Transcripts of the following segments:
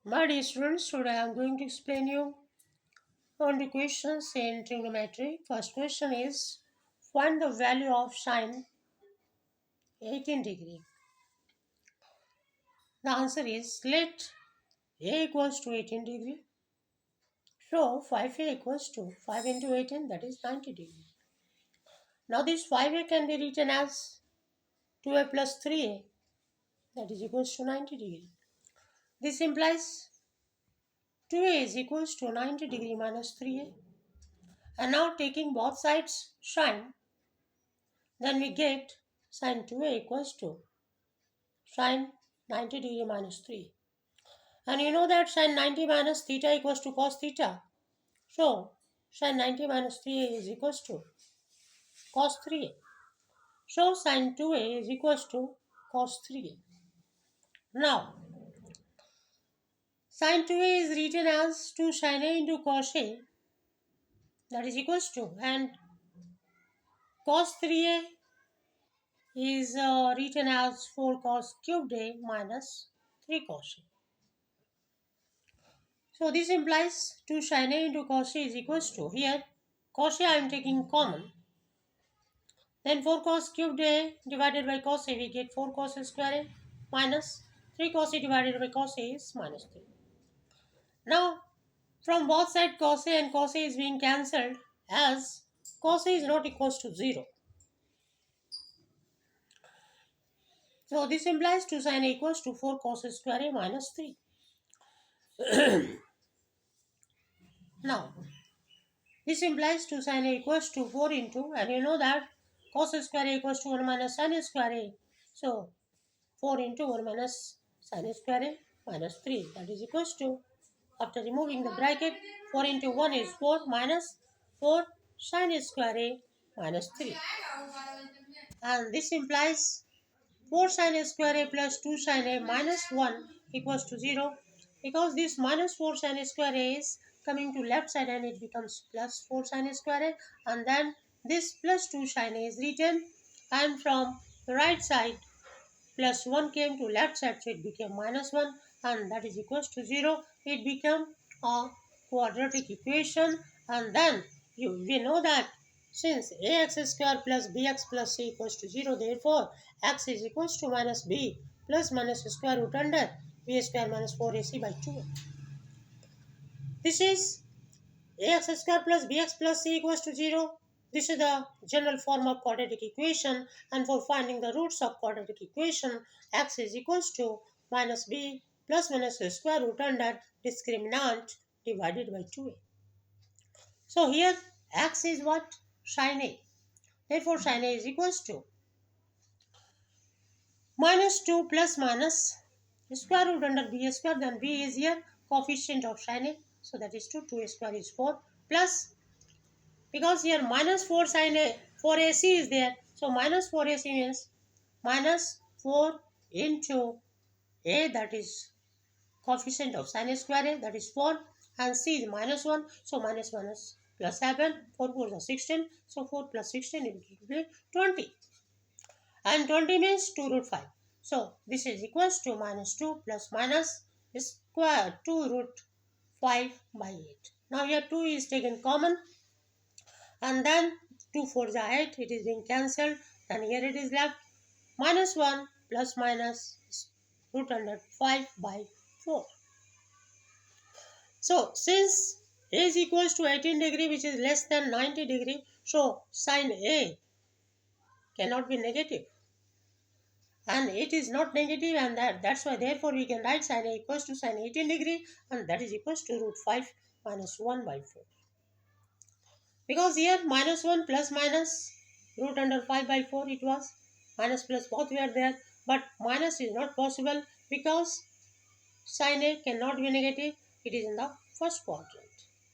My dear students, today I am going to explain you on the questions in trigonometry. First question is find the value of sine 18 degree. The answer is let a equals to 18 degree. So 5a equals to 5 into 18, that is 90 degree. Now this 5a can be written as 2a plus 3a, that is equals to 90 degree. This implies 2a is equals to 90 degree minus 3a. And now taking both sides sine, then we get sine 2a equals to sine 90 degree minus 3. And you know that sine 90 minus theta equals to cos theta. So sine 90 minus 3a is equals to cos 3a. So sine 2a is equals to cos 3a. Now sine 2a is written as 2 sine a into cos a, that is equals to, and cos 3a is written as 4 cos cubed a minus 3 cos a. So this implies 2 sin a into cos a is equals to, here cos a I am taking common, then 4 cos cubed a divided by cos a, we get 4 cos a square a minus 3 cos a divided by cos a is minus 3. Now from both sides cos a and cos a is being cancelled, as cos a is not equals to 0. So this implies 2 sin a equals to 4 cos a square a minus 3. Now this implies 2 sin a equals to 4 into, and you know that cos square a equals to 1 minus sin square a. So 4 into 1 minus sin square a minus 3, that is equals to, after removing the bracket, 4 into 1 is 4 minus 4 sin square a minus 3. And this implies 4 sin square a plus 2 sin a minus 1 equals to 0, because this minus 4 sin square a is coming to left side and it becomes plus 4 sin square a, and then this plus 2 sin a is written, and from the right side plus 1 came to left side, so it became minus 1, and that is equals to 0. It became a quadratic equation, and then we know that since ax square plus bx plus c equals to 0, therefore x is equals to minus b plus minus square root under b square minus 4ac by 2. This is ax square plus bx plus c equals to 0. This is the general form of quadratic equation, and for finding the roots of quadratic equation, x is equals to minus b plus minus square root under discriminant divided by 2a. So here x is what? Sin a. Therefore sin a is equals to minus 2 plus minus square root under b square, then b is here coefficient of sin a, so that is 2, 2a square is 4, plus, because here minus 4 sin a, 4ac is there, so minus 4ac means minus 4 into a, that is coefficient of sin a square a, that is 4, and c is minus 1, so minus minus plus 7, 4 4 is 16, so 4 plus 16 will be 20, and 20 means 2 root 5. So this is equals to minus 2 plus minus square 2 root 5 by 8. Now here 2 is taken common, and then 2 4 is 8, it is being cancelled, then here it is left minus 1 plus minus root under 5 by 4. So since a is equals to 18 degree, which is less than 90 degree, so sin a cannot be negative, and it is not negative, and that's why therefore we can write sin a equals to sin 18 degree, and that is equals to root 5 minus 1 by 4. Because here minus 1 plus minus root under 5 by 4 it was, minus plus both were there, but minus is not possible because sin a cannot be negative, it is in the first quadrant.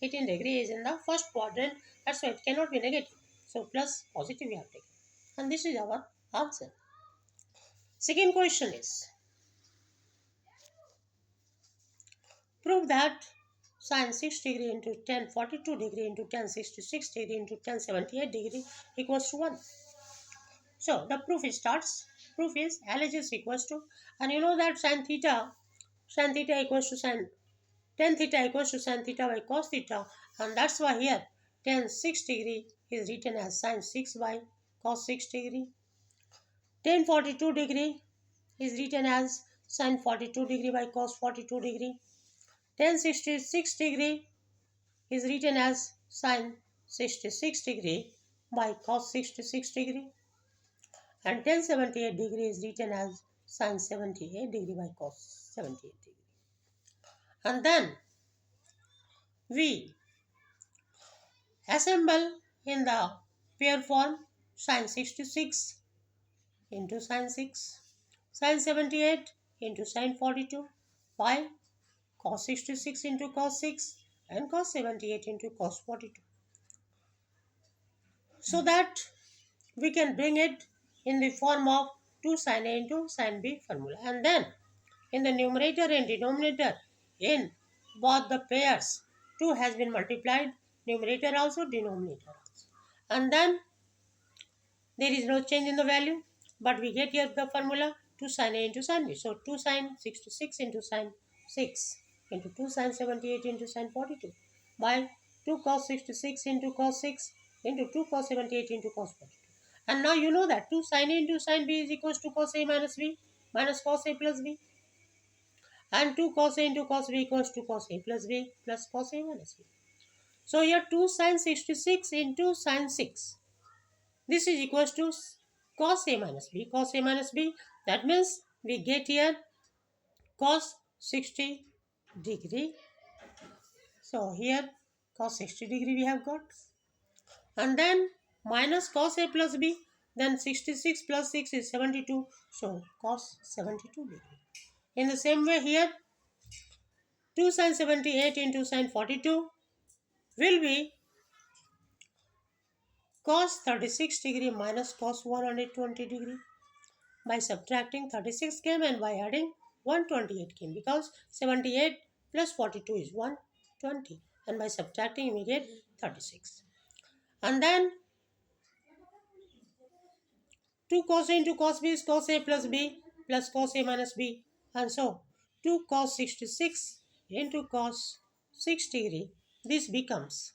18 degree is in the first quadrant, that's why it cannot be negative. So plus positive we have taken. And this is our answer. Second question is, prove that sin 6 degree into tan 42 degree into tan 66 degree into tan 78 degree equals to 1. So the proof starts. Proof is LHS equals to, and you know that sin theta sin theta equals to tan theta equals to sin theta by cos theta, and that's why here tan 6 degree is written as sin 6 by cos 6 degree. Tan 42 degree is written as sin 42 degree by cos 42 degree. Tan 66 degree is written as sin 66 degree by cos 66 degree, and tan 78 degree is written as sin 78 degree by cos 78 degree. And then we assemble in the pair form sin 66 into sin 6, sin 78 into sin 42 by cos 66 into cos 6 and cos 78 into cos 42, so that we can bring it in the form of 2 sin A into sin B formula. And then in the numerator and denominator in both the pairs 2 has been multiplied, numerator also, denominator also. And then there is no change in the value, but we get here the formula 2 sin A into sin B. So 2 sin 66 into sin 6 into 2 sin 78 into sin 42 by 2 cos 66 into cos 6 into 2 cos 78 into cos 42. And now you know that 2 sin A into sin B is equals to cos A minus B minus cos A plus B. And 2 cos A into cos B equals to cos A plus B plus cos A minus B. So here 2 sin 66 into sin 6. This is equals to cos A minus B. Cos A minus B. That means we get here cos 60 degree. So here cos 60 degree we have got. And then minus cos A plus B. Then 66 plus 6 is 72. So cos 72 degree. In the same way here 2 sin 78 into sin 42 will be cos 36 degree minus cos 120 degree. By subtracting 36 came and by adding 128 came, because 78 plus 42 is 120, and by subtracting we get 36. And then 2 cos A into cos B is cos A plus B plus cos A minus B, and so 2 cos 66 into cos 6 degree, this becomes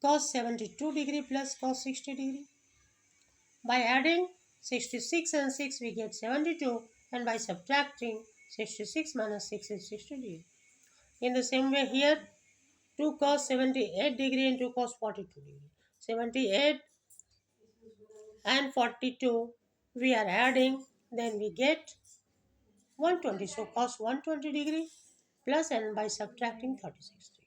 cos 72 degree plus cos 60 degree. By adding 66 and 6 we get 72, and by subtracting 66 minus 6 is 60 degree. In the same way here 2 cos 78 degree into cos 42 degree. 78 and 42 we are adding, then we get 120. So cos 120 degree plus, and by subtracting 36 degree.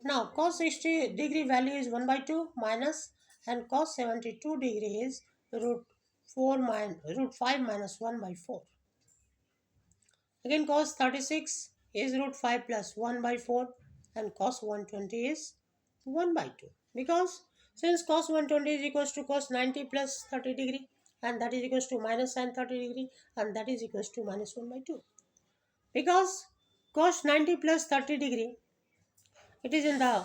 Now cos 60 degree value is 1 by 2 minus, and cos 72 degree is root 5 minus 1 by 4. Again cos 36 is root 5 plus 1 by 4, and cos 120 is 1 by 2. Because since cos 120 is equals to cos 90 plus 30 degree, and that is equals to minus sin 30 degree, and that is equals to minus 1 by 2. Because cos 90 plus 30 degree, it is in the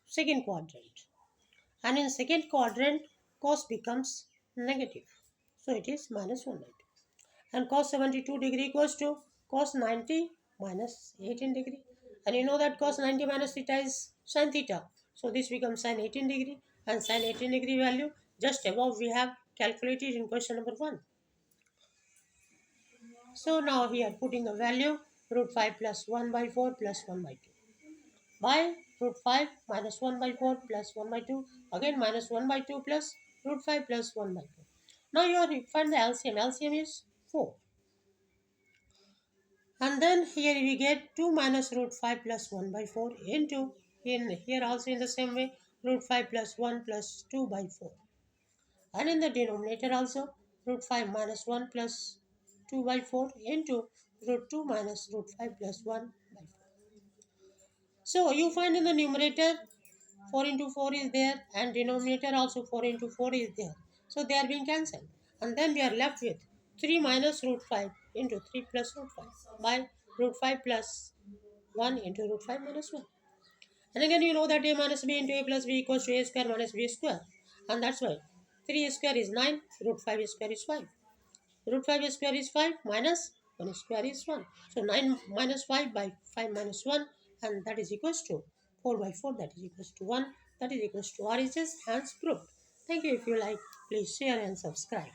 second quadrant, and in second quadrant cos becomes negative, so it is minus 1 by 2. And cos 72 degree equals to cos 90 minus 18 degree, and you know that cos 90 minus theta is sin theta, so this becomes sin 18 degree, and sin 18 degree value just above we have calculated in question number 1. So now here putting the value root 5 plus 1 by 4 plus 1 by 2 by root 5 minus 1 by 4 plus 1 by 2, again minus 1 by 2 plus root 5 plus 1 by 2. Now you are find the LCM. LCM is 4. And then here we get 2 minus root 5 plus 1 by 4 into, in here also in the same way, root 5 plus 1 plus 2 by 4. And in the denominator also root 5 minus 1 plus 2 by 4 into root 2 minus root 5 plus 1 by 4. So you find in the numerator 4 into 4 is there, and denominator also 4 into 4 is there. So they are being cancelled. And then we are left with 3 minus root 5 into 3 plus root 5 by root 5 plus 1 into root 5 minus 1. And again you know that a minus b into a plus b equals to a square minus b square. And that's why 3 square is 9, root 5 square is 5. Root 5 square is 5 minus 1 square is 1. So 9 minus 5 by 5 minus 1, and that is equals to 4 by 4, that is equals to 1, that is equals to RHS, hence proved. Thank you. If you like, please share and subscribe.